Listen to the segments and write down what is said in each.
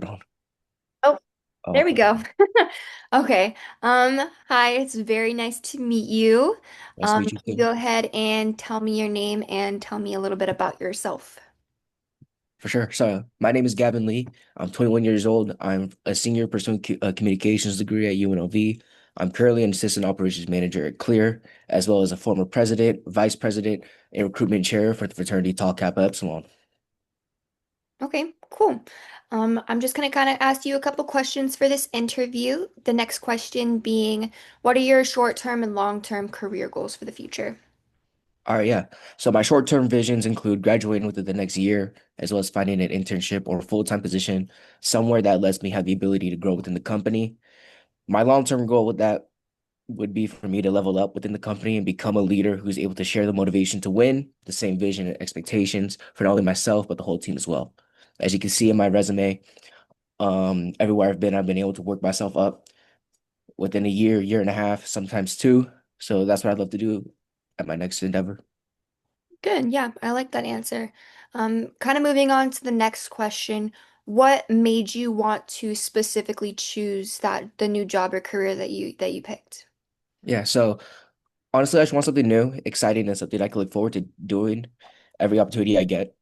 Hold on. Oh, there we Oh, go. Okay. Hi, it's very nice to meet you. nice to meet Can you you too. go ahead and tell me your name and tell me a little bit about yourself? For sure. So, my name is Gavin Lee. I'm 21 years old. I'm a senior pursuing a communications degree at UNLV. I'm currently an assistant operations manager at Clear, as well as a former president, vice president, and recruitment chair for the fraternity Tau Kappa Epsilon. Okay, cool. I'm just gonna kind of ask you a couple questions for this interview. The next question being, what are your short-term and long-term career goals for the future? All right, yeah. So, my short-term visions include graduating within the next year, as well as finding an internship or full-time position somewhere that lets me have the ability to grow within the company. My long-term goal with that would be for me to level up within the company and become a leader who's able to share the motivation to win, the same vision and expectations for not only myself, but the whole team as well. As you can see in my resume, everywhere I've been able to work myself up within a year, year and a half, sometimes two. So that's what I'd love to do at my next endeavor. Good, yeah, I like that answer. Kind of moving on to the next question. What made you want to specifically choose the new job or career that you picked? Yeah, so honestly, I just want something new, exciting, and something I can look forward to doing every opportunity I get.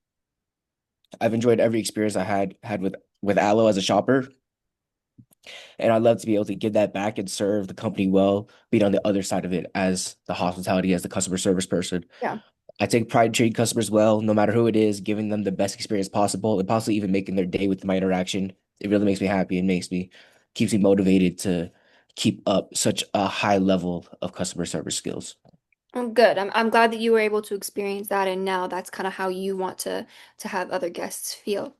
I've enjoyed every experience I had with Allo as a shopper. And I'd love to be able to give that back and serve the company well, being on the other side of it as the hospitality, as the customer service person. Yeah. I take pride in treating customers well, no matter who it is, giving them the best experience possible, and possibly even making their day with my interaction. It really makes me happy and keeps me motivated to keep up such a high level of customer service skills. Well, good. I'm glad that you were able to experience that, and now that's kind of how you want to have other guests feel.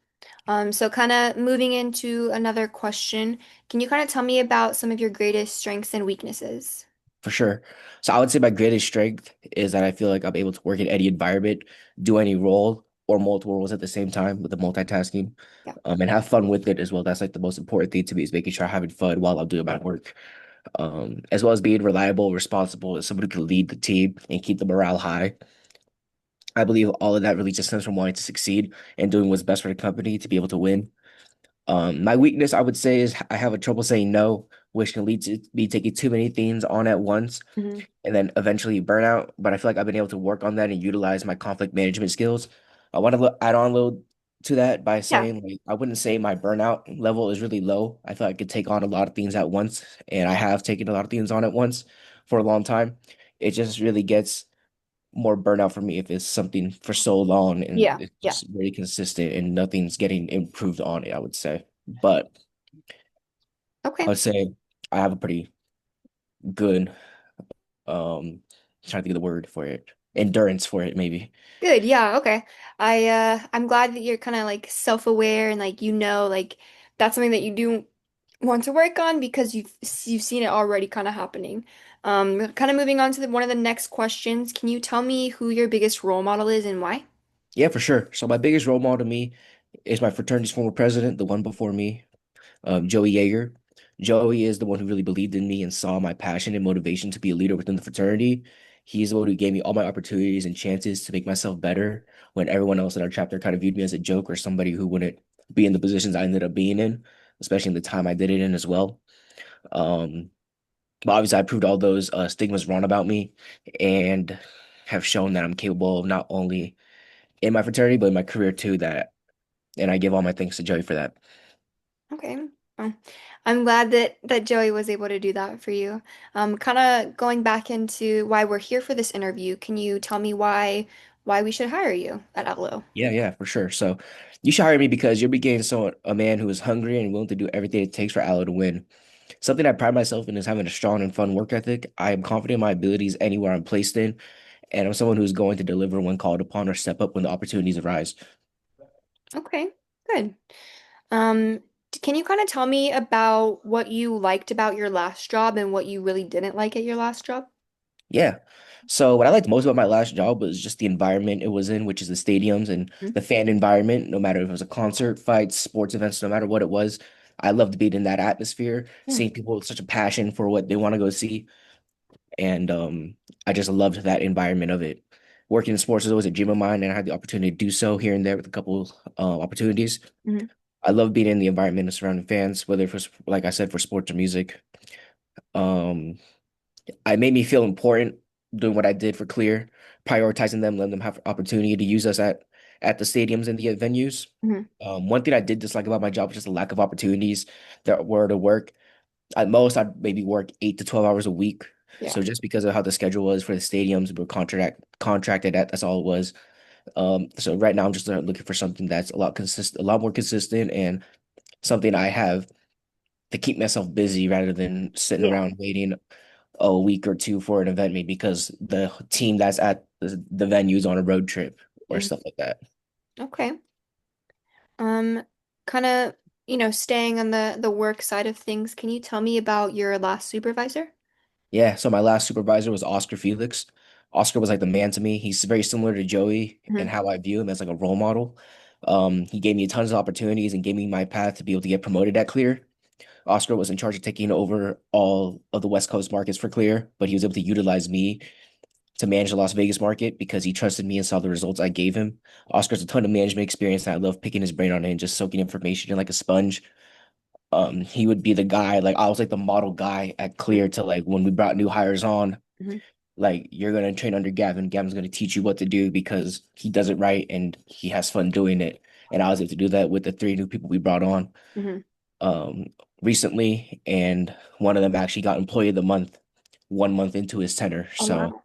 So kind of moving into another question, can you kind of tell me about some of your greatest strengths and weaknesses? For sure. So I would say my greatest strength is that I feel like I'm able to work in any environment, do any role or multiple roles at the same time with the multitasking, Yeah. and have fun with it as well. That's like the most important thing to me is making sure I'm having fun while I'm doing my work, as well as being reliable, responsible, as somebody who can lead the team and keep the morale high. I believe all of that really just stems from wanting to succeed and doing what's best for the company to be able to win. My weakness, I would say, is I have a trouble saying no, which can lead to me taking too many things on at once Hmm. and then eventually burnout. But I feel like I've been able to work on that and utilize my conflict management skills. I want to add on a little to that by Yeah. saying like I wouldn't say my burnout level is really low. I feel like I could take on a lot of things at once, and I have taken a lot of things on at once for a long time. It just really gets more burnout for me if it's something for so long and Yeah. it's Yeah. just very consistent and nothing's getting improved on it, I would say. But I Okay. would say I have a pretty good trying to think of the word for it. Endurance for it, maybe. Good. Yeah. Okay. I'm glad that you're kind of like self-aware and like like that's something that you do want to work on because you've seen it already kind of happening. Kind of moving on to one of the next questions. Can you tell me who your biggest role model is and why? Yeah, for sure. So my biggest role model to me is my fraternity's former president, the one before me, Joey Yeager. Joey is the one who really believed in me and saw my passion and motivation to be a leader within the fraternity. He's the one who gave me all my opportunities and chances to make myself better when everyone else in our chapter kind of viewed me as a joke or somebody who wouldn't be in the positions I ended up being in, especially in the time I did it in as well. Um, but obviously, I proved all those stigmas wrong about me and have shown that I'm capable of not only in my fraternity, but in my career too, and I give all my thanks to Joey for that. Okay. Well, I'm glad that Joey was able to do that for you. Kind of going back into why we're here for this interview. Can you tell me why we should hire you at Outlook? Yeah, yeah, for sure. So you should hire me because you'll be getting a man who is hungry and willing to do everything it takes for Allo to win. Something I pride myself in is having a strong and fun work ethic. I am confident in my abilities anywhere I'm placed in, and I'm someone who's going to deliver when called upon or step up when the opportunities arise. Okay, good. Um, can you kind of tell me about what you liked about your last job and what you really didn't like at your last job? Yeah. So what I liked most about my last job was just the environment it was in, which is the stadiums and Mhm. the fan environment, no matter if it was a concert, fights, sports events, no matter what it was. I loved being in that atmosphere, Yeah. seeing people with such a passion for what they want to go see. And I just loved that environment of it. Working in sports is always a dream of mine, and I had the opportunity to do so here and there with a couple opportunities. Mhm. I love being in the environment of surrounding fans, whether for, like I said, for sports or music. Um, I made me feel important doing what I did for Clear, prioritizing them, letting them have opportunity to use us at the stadiums and the venues. Hmm. One thing I did dislike about my job was just the lack of opportunities that were to work. At most, I'd maybe work 8 to 12 hours a week. Yeah. So just because of how the schedule was for the stadiums, we were contracted at. That's all it was. So right now I'm just looking for something that's a lot more consistent, and something I have to keep myself busy rather than sitting Yeah. around waiting a week or two for an event, maybe because the team that's at the venue's on a road trip or Mhm. stuff like that. Okay. Um, kind of, staying on the work side of things, can you tell me about your last supervisor? Yeah, so my last supervisor was Oscar Felix. Oscar was like the man to me. He's very similar to Joey and Hmm. how I view him as like a role model. He gave me tons of opportunities and gave me my path to be able to get promoted at Clear. Oscar was in charge of taking over all of the West Coast markets for Clear, but he was able to utilize me to manage the Las Vegas market because he trusted me and saw the results I gave him. Oscar's a ton of management experience, and I love picking his brain on it and just soaking information in like a sponge. He would be the guy, like I was like the model guy at Clear to like when we brought new hires on, Hmm. like you're gonna train under Gavin. Gavin's gonna teach you what to do because he does it right and he has fun doing it. And I was able to do that with the three new people we brought on Hmm. um recently, and one of them actually got employee of the month 1 month into his tenure. Oh, So wow.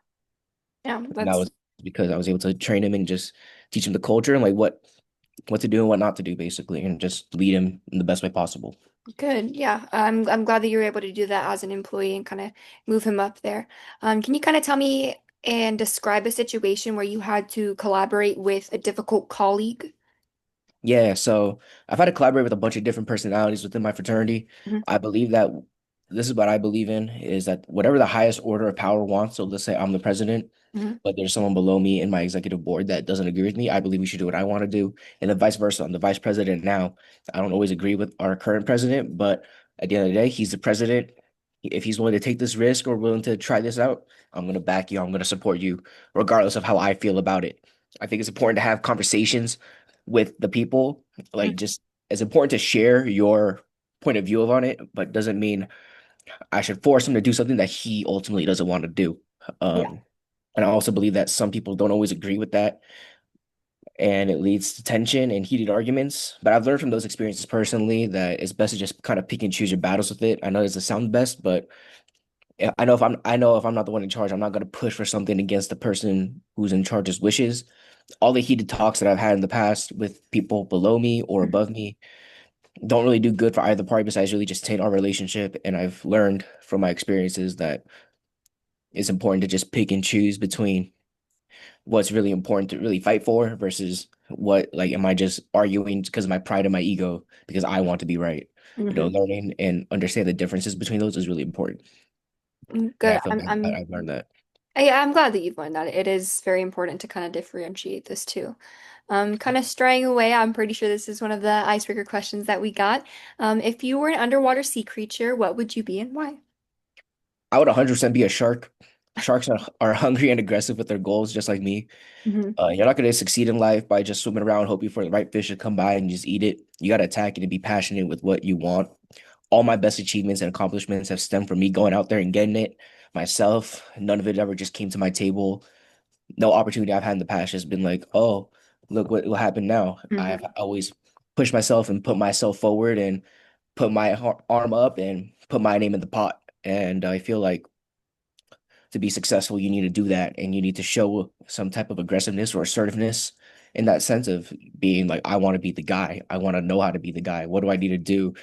Yeah, and that that's was because I was able to train him and just teach him the culture and like what to do and what not to do basically, and just lead him in the best way possible. good. Yeah. I'm glad that you were able to do that as an employee and kind of move him up there. Can you kind of tell me and describe a situation where you had to collaborate with a difficult colleague? Yeah, so I've had to collaborate with a bunch of different personalities within my fraternity. Hmm. I believe that this is what I believe in is that whatever the highest order of power wants, so let's say I'm the president, Hmm. but there's someone below me in my executive board that doesn't agree with me, I believe we should do what I want to do. And then vice versa. I'm the vice president now. I don't always agree with our current president, but at the end of the day, he's the president. If he's willing to take this risk or willing to try this out, I'm going to back you. I'm going to support you, regardless of how I feel about it. I think it's important to have conversations with the people, like just it's important to share your point of view on it, but doesn't mean I should force him to do something that he ultimately doesn't want to do. Yeah. Um, and I also believe that some people don't always agree with that, and it leads to tension and heated arguments. But I've learned from those experiences personally that it's best to just kind of pick and choose your battles with it. I know it doesn't sound best, but I know if I'm not the one in charge, I'm not going to push for something against the person who's in charge's wishes. All the heated talks that I've had in the past with people below me or above me don't really do good for either party besides really just taint our relationship. And I've learned from my experiences that it's important to just pick and choose between what's really important to really fight for versus what, like, am I just arguing because of my pride and my ego because I want to be right? Hmm. Learning and understand the differences between those is really important. And Good. I feel like I've learned that. Yeah, I'm glad that you've learned that. It is very important to kind of differentiate this too. Kind of straying away, I'm pretty sure this is one of the icebreaker questions that we got. If you were an underwater sea creature, what would you be and why? I would 100% be a shark. Sharks are hungry and aggressive with their goals, just like me. Hmm. You're not going to succeed in life by just swimming around hoping for the right fish to come by and just eat it. You got to attack it and be passionate with what you want. All my best achievements and accomplishments have stemmed from me going out there and getting it myself. None of it ever just came to my table. No opportunity I've had in the past has been like, oh, look what happened now. I've Hmm. always pushed myself and put myself forward and put my arm up and put my name in the pot. And I feel like to be successful, you need to do that and you need to show some type of aggressiveness or assertiveness in that sense of being like, I want to be the guy. I want to know how to be the guy. What do I need to do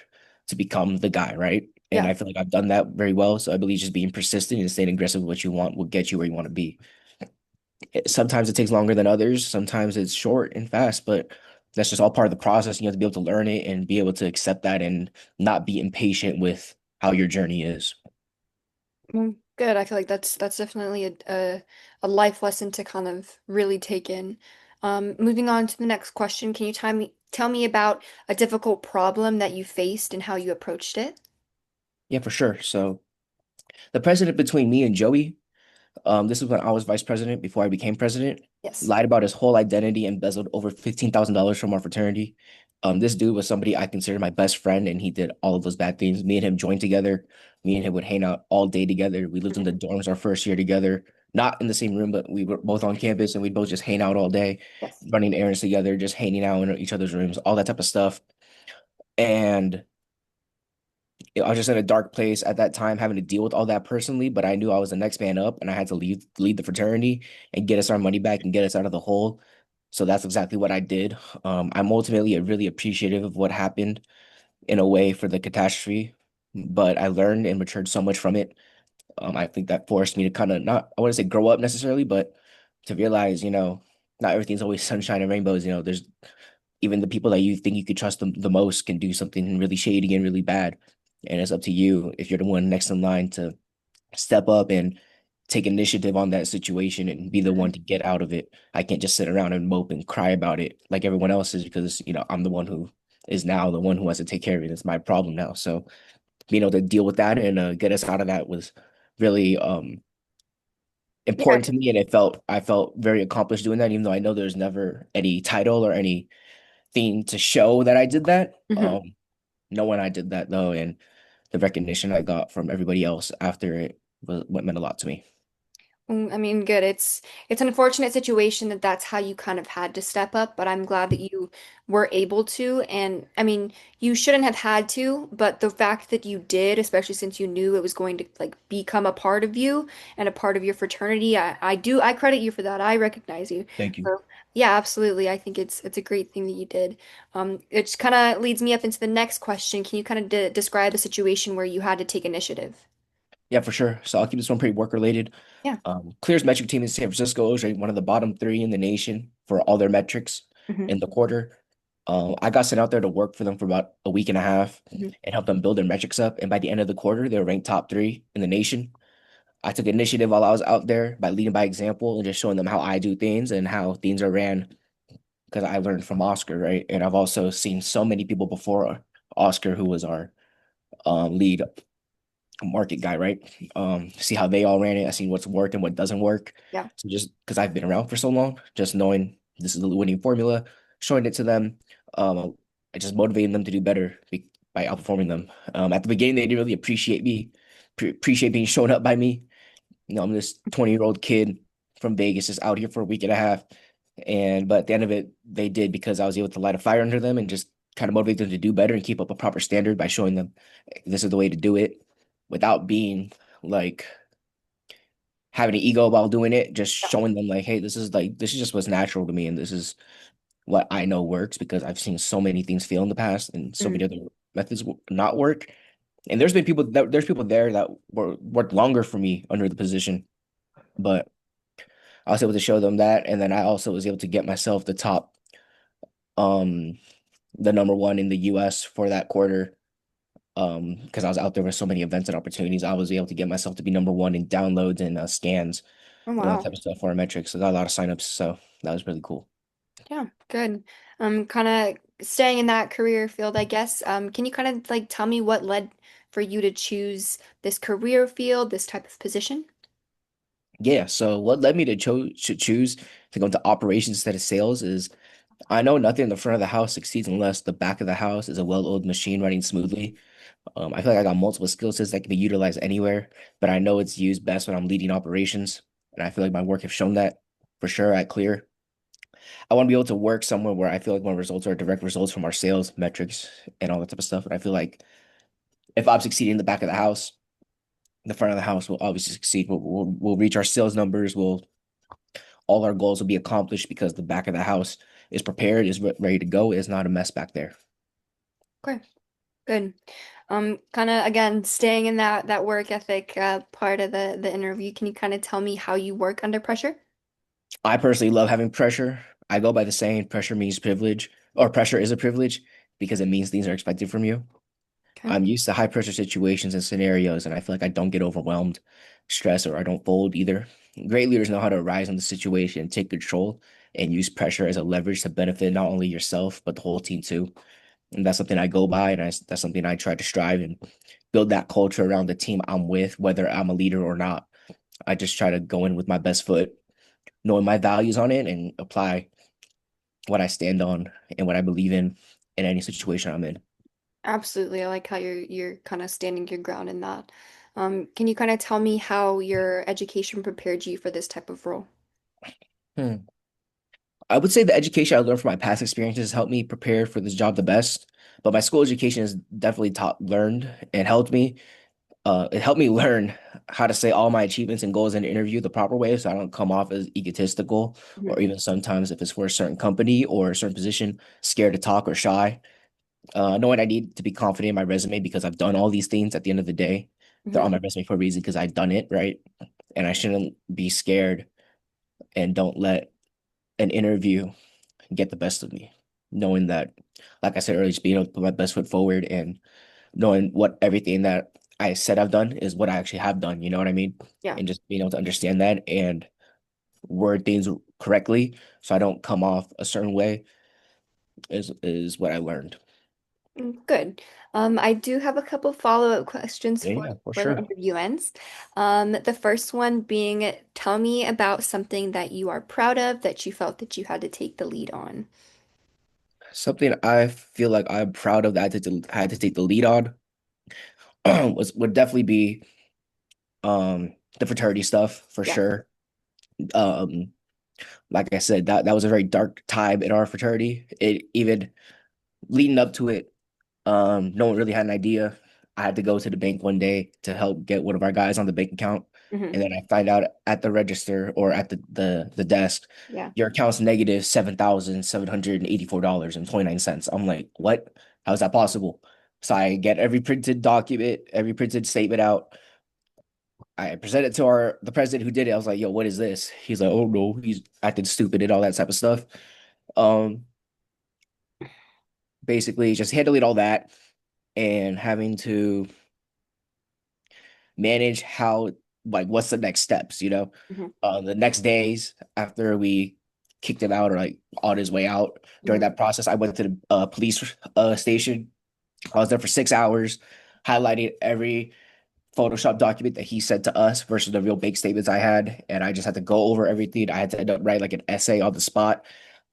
to become the guy, right? And Yeah. I feel like I've done that very well. So I believe just being persistent and staying aggressive with what you want will get you where you want to be. Sometimes it takes longer than others. Sometimes it's short and fast, but that's just all part of the process. You have to be able to learn it and be able to accept that and not be impatient with how your journey is. Good. I feel like that's definitely a life lesson to kind of really take in. Moving on to the next question, can you tell me about a difficult problem that you faced and how you approached it? Yeah, for sure. So the precedent between me and Joey, This is when I was vice president before I became president. Yes. Lied about his whole identity, embezzled over $15,000 from our fraternity. This dude was somebody I considered my best friend, and he did all of those bad things. Me and him joined together. Me and him would hang out all day together. We lived in the Mhm. dorms our first year together, not in the same room, but we were both on campus, and we'd both just hang out all day, Yes. running errands together, just hanging out in each other's rooms, all that type of stuff. And I was just in a dark place at that time, having to deal with all that personally. But I knew I was the next man up, and I had to lead the fraternity and get us our money back and get us out of the hole. So that's exactly what I did. I'm ultimately really appreciative of what happened in a way for the catastrophe, but I learned and matured so much from it. I think that forced me to kind of not, I wouldn't say grow up necessarily, but to realize, not everything's always sunshine and rainbows. There's even the people that you think you could trust the most can do something really shady and really bad. And it's up to you if you're the one next in line to step up and take initiative on that situation and be the one to get out of it. I can't just sit around and mope and cry about it like everyone else is because, I'm the one who is now the one who has to take care of it. It's my problem now. So being able to deal with that and get us out of that was really Yeah. important to me. And I felt very accomplished doing that, even though I know there's never any title or anything to show that I did that. Mhm. No one I did that though, and the recognition I got from everybody else after it was what meant a lot to me. I mean, good. It's an unfortunate situation that that's how you kind of had to step up, but I'm glad that you were able to. And I mean, you shouldn't have had to, but the fact that you did, especially since you knew it was going to like become a part of you and a part of your fraternity, I credit you for that. I recognize you. Thank you. So yeah, absolutely. I think it's a great thing that you did. It just kind of leads me up into the next question. Can you kind of de describe a situation where you had to take initiative? Yeah, for sure. So I'll keep this one pretty work related. Yeah. Clear's metric team in San Francisco is ranked one of the bottom three in the nation for all their metrics Hmm. in the quarter. I got sent out there to work for them for about a week and a half Hmm. and help them build their metrics up. And by the end of the quarter, they were ranked top three in the nation. I took initiative while I was out there by leading by example and just showing them how I do things and how things are ran because I learned from Oscar, right? And I've also seen so many people before Oscar, who was our lead market guy, right? See how they all ran it. I seen what's worked and what doesn't work. Yeah. So just because I've been around for so long, just knowing this is the winning formula, showing it to them, I just motivating them to do better by outperforming them. At the beginning, they didn't really appreciate me, appreciate being shown up by me. I'm this 20-year-old kid from Vegas just out here for a week and a half. But at the end of it, they did because I was able to light a fire under them and just kind of motivate them to do better and keep up a proper standard by showing them this is the way to do it without being like having an ego while doing it, just showing them like, hey, this is just what's natural to me and this is what I know works because I've seen so many things fail in the past and so Mhm. many other methods not work. And there's people there that worked longer for me under the position, but I was able to show them that, and then I also was able to get myself um, the number one in the U.S. for that quarter. Because I was out there with so many events and opportunities, I was able to get myself to be number one in downloads and scans Oh, and all that wow. type of stuff for our metrics. So I got a lot of signups, so that was really cool. Yeah, good. Kind of staying in that career field, I guess. Can you kind of like tell me what led for you to choose this career field, this type of position? Yeah. So what led me to choose to go into operations instead of sales is I know nothing in the front of the house succeeds unless the back of the house is a well-oiled machine running smoothly. I feel like I got multiple skill sets that can be utilized anywhere, but I know it's used best when I'm leading operations, and I feel like my work have shown that for sure at Clear. I want to be able to work somewhere where I feel like my results are direct results from our sales metrics and all that type of stuff. And I feel like if I'm succeeding in the back of the house, the front of the house will obviously succeed. We'll reach our sales numbers. All our goals will be accomplished because the back of the house is prepared, is ready to go. It's not a mess back there. Okay, good. Kind of again, staying in that work ethic part of the interview. Can you kind of tell me how you work under pressure? I personally love having pressure. I go by the saying pressure means privilege, or pressure is a privilege because it means things are expected from you. Okay. I'm used to high pressure situations and scenarios, and I feel like I don't get overwhelmed, stressed, or I don't fold either. Great leaders know how to rise in the situation, take control, and use pressure as a leverage to benefit not only yourself, but the whole team too. And that's something I go by, and that's something I try to strive and build that culture around the team I'm with, whether I'm a leader or not. I just try to go in with my best foot, knowing my values on it, and apply what I stand on and what I believe in any situation I'm in. Absolutely. I like how you're kind of standing your ground in that. Can you kind of tell me how your education prepared you for this type of role? Hmm. I would say the education I learned from my past experiences helped me prepare for this job the best. But my school education has definitely learned and helped me. It helped me learn how to say all my achievements and goals in an interview the proper way, so I don't come off as egotistical, Hmm. or even sometimes if it's for a certain company or a certain position, scared to talk or shy. Knowing I need to be confident in my resume because I've done all these things. At the end of the day, they're Hmm. on my resume for a reason because I've done it, right? And I shouldn't be scared and don't let an interview get the best of me. Knowing that, like I said earlier, just being able to put my best foot forward and knowing what everything that I said I've done is what I actually have done. You know what I mean? Yeah. And just being able to understand that and word things correctly so I don't come off a certain way is what I learned. Good. I do have a couple follow-up questions Yeah, for yeah, for the sure. interview ends. The first one being, tell me about something that you are proud of that you felt that you had to take the lead on. Something I feel like I'm proud of that I had to take the lead on was would definitely be the fraternity stuff for Yeah. sure. Um, like I said, that was a very dark time in our fraternity. It even leading up to it, no one really had an idea. I had to go to the bank one day to help get one of our guys on the bank account. Hmm. And then I find out at the register or at the desk, Yeah. your account's negative $7,784.29. I'm like, what? How is that possible? So I get every printed document, every printed statement out. I present it to the president who did it. I was like, yo, what is this? He's like, oh no, he's acting stupid and all that type of stuff. Um, Basically just handling all that and having to manage how like what's the next steps, you know? Hmm. The next days after we kicked him out or like on his way out during Hmm. that process, I went to the police station. I was there for 6 hours, highlighting every Photoshop document that he sent to us versus the real bank statements I had. And I just had to go over everything. I had to end up writing like an essay on the spot,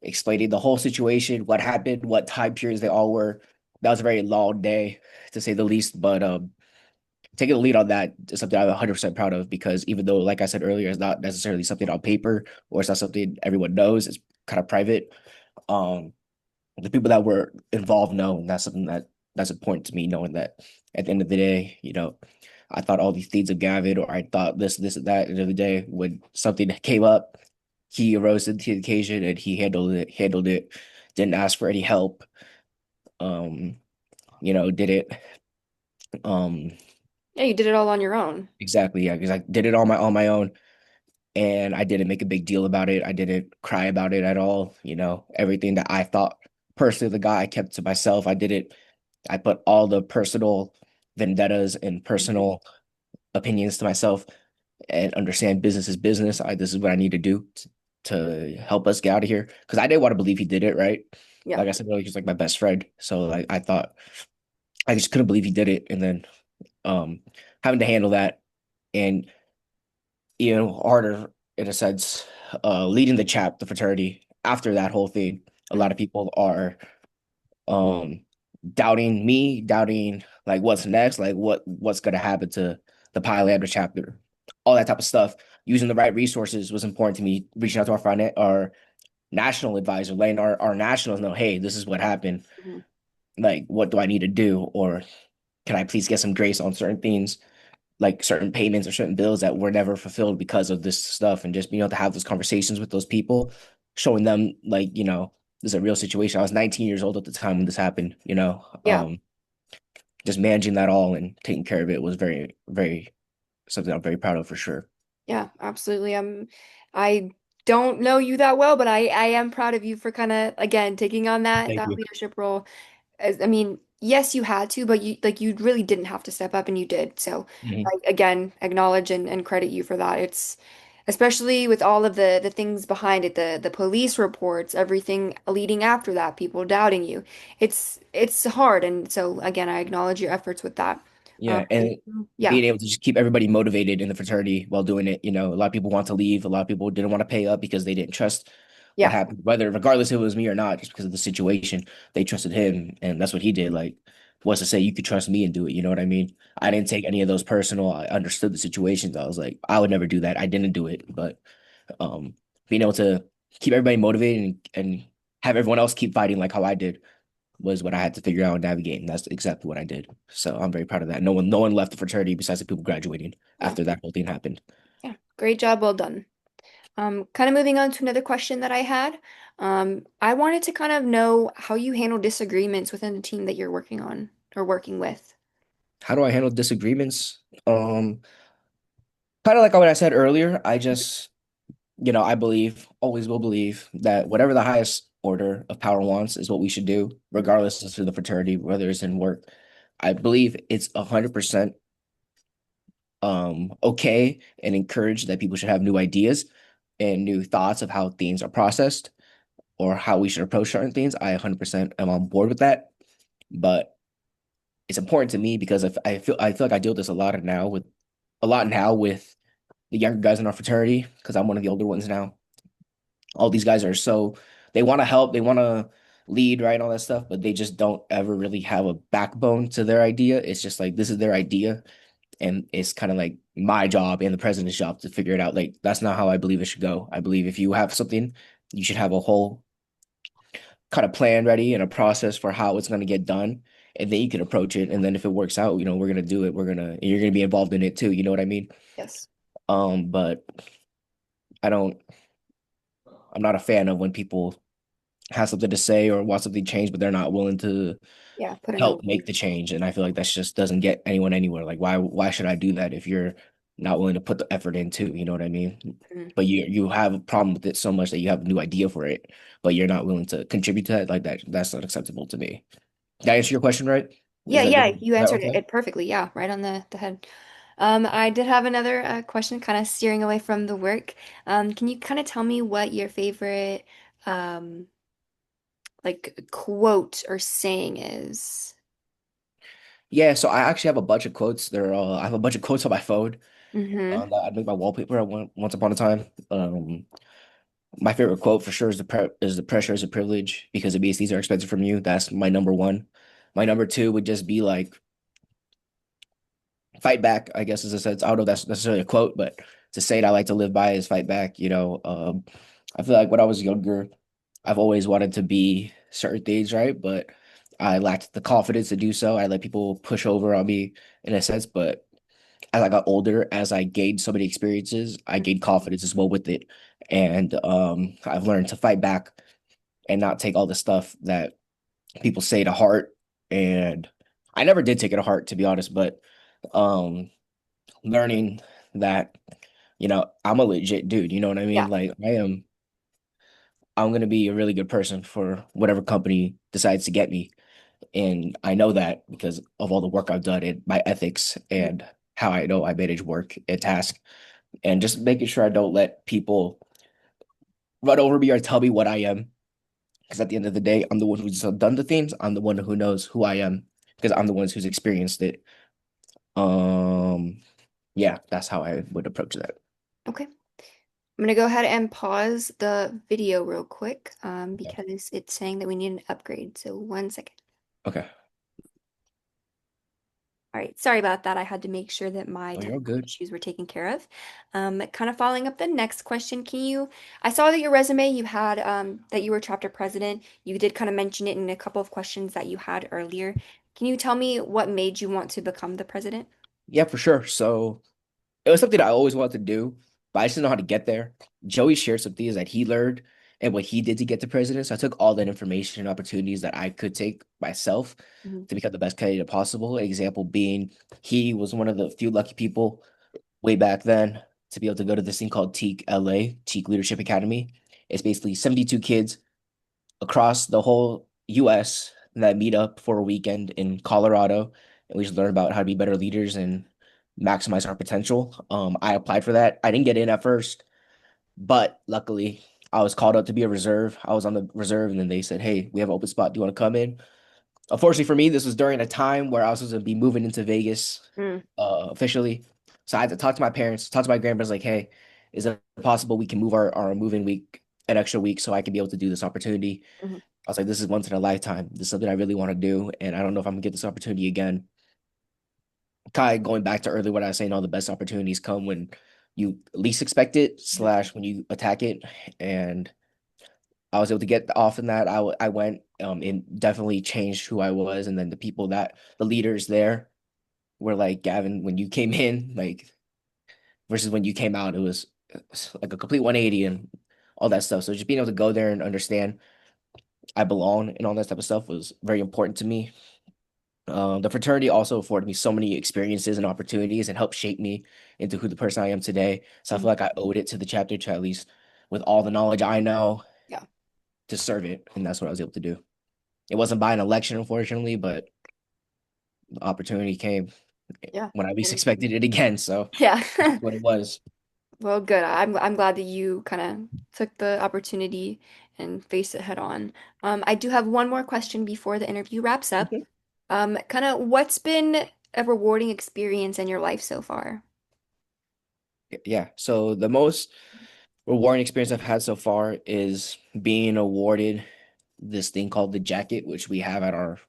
explaining the whole situation, what happened, what time periods they all were. That was a very long day to say the least, but taking the lead on that is something I'm 100% proud of because even though, like I said earlier, it's not necessarily something on paper or it's not something everyone knows, it's kind of private. Um, the people that were involved know, and that's something that's important to me, knowing that at the end of the day, I thought all these things of Gavin, or I thought this, and that. At the end of the day, when something came up, he arose to the occasion and he handled it, didn't ask for any help. Um, did it. Um, Yeah, you did it all on your own. exactly, yeah, because I did it on my own, and I didn't make a big deal about it. I didn't cry about it at all. Everything that I thought personally, the guy I kept to myself. I put all the personal vendettas and Mhm. personal opinions to myself and understand business is business. This is what I need to do to help us get out of here. Because I didn't want to believe he did it, right? Yeah. Like I said earlier, he's like my best friend. So like I thought I just couldn't believe he did it. And then um having to handle that and harder in a sense, leading the fraternity after that whole thing. A Mhm. lot of people are um doubting me, doubting like what's next, like what's gonna happen to the Pi Lambda chapter, all that type of stuff. Using the right resources was important to me. Reaching out to our national advisor, letting our nationals know, hey, this is what happened. Mhm. Like, what do I need to do, or can I please get some grace on certain things, like certain payments or certain bills that were never fulfilled because of this stuff, and just being able to have those conversations with those people, showing them like this is a real situation. I was 19 years old at the time when this happened. Yeah. Just managing that all and taking care of it was very, very something I'm very proud of for sure. Yeah, absolutely. I don't know you that well, but I am proud of you for kind of again taking on Thank that you. leadership role. I mean, yes, you had to, but you really didn't have to step up and you did. So Mhm. I again acknowledge and credit you for that. It's especially with all of the things behind it, the police reports, everything leading after that, people doubting you. It's hard, and so again, I acknowledge your efforts with that. Yeah, and Yeah, being able to just keep everybody motivated in the fraternity while doing it. A lot of people want to leave. A lot of people didn't want to pay up because they didn't trust what yeah, happened, whether regardless if it was me or not, just because of the situation. They trusted him, and that's what he did. Like, was to say you could trust me and do it. You know what I mean? I yeah, didn't take any of those personal. I understood the situations. I was like, I would never do that. I didn't do it, but um, being able to keep everybody motivated and have everyone else keep fighting like how I did was what I had to figure out and navigate, and that's exactly what I did. So I'm very proud of that. No one left the fraternity besides the people graduating yeah, after that whole thing happened. yeah. Great job, well done. Kind of moving on to another question that I had. I wanted to kind of know how you handle disagreements within the team that you're working on or working with. How do I handle disagreements? Kind of like what I said earlier. I believe, always will believe that whatever the highest order of power wants is what we should do, Mhm. regardless of the fraternity, whether it's in work. I believe it's 100% okay and encouraged that people should have new ideas and new thoughts of how things are processed or how we should approach certain things. I 100% am on board with that. But it's important to me because if I feel like I deal with this a lot now with the younger guys in our fraternity because I'm one of the older ones now. All these guys are so they want to help, they want to lead, right, all that stuff, but they just don't ever really have a backbone to their idea. It's just like this is their idea, and it's kind of like my job and the president's job to figure it out. Like that's not how I believe it should go. I believe if you have something, you should have a whole kind of plan ready and a process for how it's going to get done, and then you can approach it. And then if it works out, we're gonna do it. You're gonna be involved in it too. You know what I mean? Yes. But I don't. I'm not a fan of when people have something to say or want something changed, but they're not willing to Yeah, put in the help work. make the change. And I feel like that just doesn't get anyone anywhere. Like why should I do that if you're not willing to put the effort in too? You know what I mean? Mhm. But you have a problem with it so much that you have a new idea for it, but you're not willing to contribute to that. Like that's not acceptable to me. Did I answer your question right? Yeah, Is that yeah, did you that answered okay? it perfectly. Yeah, right on the head. I did have another question, kind of steering away from the work. Can you kind of tell me what your favorite um, like quote or saying is? Yeah, so I actually have a bunch of quotes. I have a bunch of quotes on my phone. Mm-hmm. That I'd make my wallpaper at once upon a time. My favorite quote for sure is the pressure is a privilege because it means these are expected from you. That's my number one. My number two would just be like fight back, I guess, as I said. I don't know if that's necessarily a quote, but to say it I like to live by is fight back. I feel like when I was younger, I've always wanted to be certain things, right? But I lacked the confidence to do so. I let people push over on me in a sense, but as I got older, as I gained so many experiences, I gained confidence as well with it. And I've learned to fight back and not take all the stuff that people say to heart. And I never did take it to heart, to be honest, but um, learning that, I'm a legit dude, you know what I Yeah. mean? Like I'm gonna be a really good person for whatever company decides to get me. And I know that because of all the work I've done and my ethics Mhm. and how I know I manage work and task and just making sure I don't let people run over me or tell me what I am. Because at the end of the day, I'm the one who's done the things. I'm the one who knows who I am because I'm the one who's experienced it. Um, yeah, that's how I would approach that. Okay. I'm gonna go ahead and pause the video real quick, Yeah. because it's saying that we need an upgrade. So 1 second. Okay. All right, sorry about that. I had to make sure that my Oh, you're all technical good. issues were taken care of. Kind of following up the next question, I saw that your resume you had that you were chapter president. You did kind of mention it in a couple of questions that you had earlier. Can you tell me what made you want to become the president? Yeah, for sure. So it was something I always wanted to do, but I just didn't know how to get there. Joey shared some things that he learned and what he did to get to president. So I took all that information and opportunities that I could take myself Mhm. to become the best candidate possible. An example being he was one of the few lucky people way back then to be able to go to this thing called Teak LA, Teak Leadership Academy. It's basically 72 kids across the whole US that meet up for a weekend in Colorado, and we just learn about how to be better leaders and maximize our potential. I applied for that. I didn't get in at first, but luckily I was called up to be a reserve. I was on the reserve, and then they said, "Hey, we have an open spot. Do you want to come in?" Unfortunately for me, this was during a time where I was supposed to be moving into Vegas Mm, officially. So I had to talk to my parents, talk to my grandparents, like, hey, is it possible we can move our moving week an extra week so I can be able to do this opportunity? mhm, I was like, this is once in a lifetime. This is something I really want to do, and I don't know if I'm gonna get this opportunity again. Kind of going back to earlier what I was saying, all the best opportunities come when you least expect it, mhm. slash when you attack it. And I was able to get off in that. I went and definitely changed who I was. And then the leaders there were like, Gavin, when you came in, like versus when you came out, it was like a complete 180 and all that stuff. So just being able to go there and understand I belong and all that type of stuff was very important to me. The fraternity also afforded me so many experiences and opportunities and helped shape me into who the person I am today. So I feel Mhm. like I owed it to the chapter to at least, with all the knowledge I know, Yeah. to serve it. And that's what I was able to do. It wasn't by an election, unfortunately, but the opportunity came Yeah. when I least And expected it again. So yeah. that's what it was. Well, good. I'm glad that you kind of took the opportunity and faced it head on. I do have one more question before the interview wraps up. Mhm. Kind of what's been a rewarding experience in your life so far? Yeah. So the most rewarding experience I've had so far is being awarded this thing called the jacket, which we have at our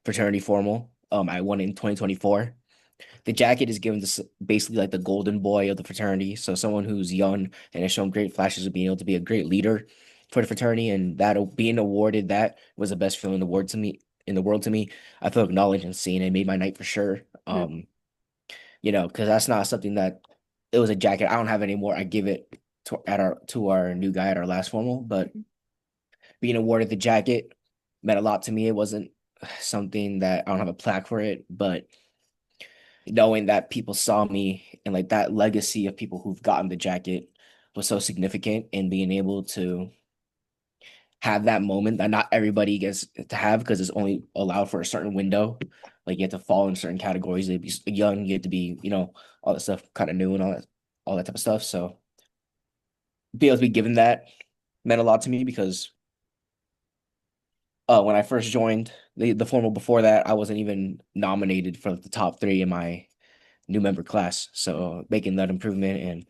fraternity formal. I won in 2024. The jacket is given to basically like the golden boy of the fraternity. So someone who's young and has shown great flashes of being able to be a great leader for the fraternity, and that being awarded that was the best feeling in the world to me. I feel acknowledged and seen. It made my night for sure. Mhm. Because that's not something that it was a jacket. I don't have it anymore. I give it to our new guy at our last formal, but being awarded the jacket meant a lot to me. It wasn't something that I don't have a plaque for it, but knowing that people saw me and like that legacy of people who've gotten the jacket was so significant, and being able to have that moment that not everybody gets to have because it's only allowed for a certain window. Like you have to fall in certain categories. You have to be young, you have to be, all that stuff kind of new and all that type of stuff. So being able to be given that meant a lot to me because when I first joined the formal before that, I wasn't even nominated for the top three in my new member class. So making that improvement and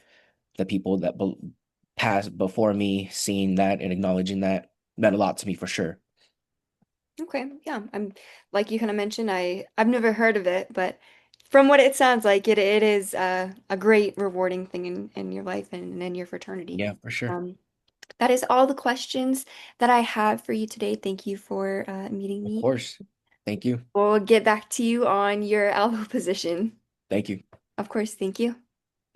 the people that passed before me, seeing that and acknowledging that meant a lot to me for sure. Okay, yeah. I'm like you kind of mentioned, I've never heard of it, but from what it sounds like, it is a great rewarding thing in your life and in your fraternity. Yeah, for sure. Um, that is all the questions that I have for you today. Thank you for meeting Of me. course. Thank you. We'll get back to you on your elbow position. Thank you. Of course, thank you.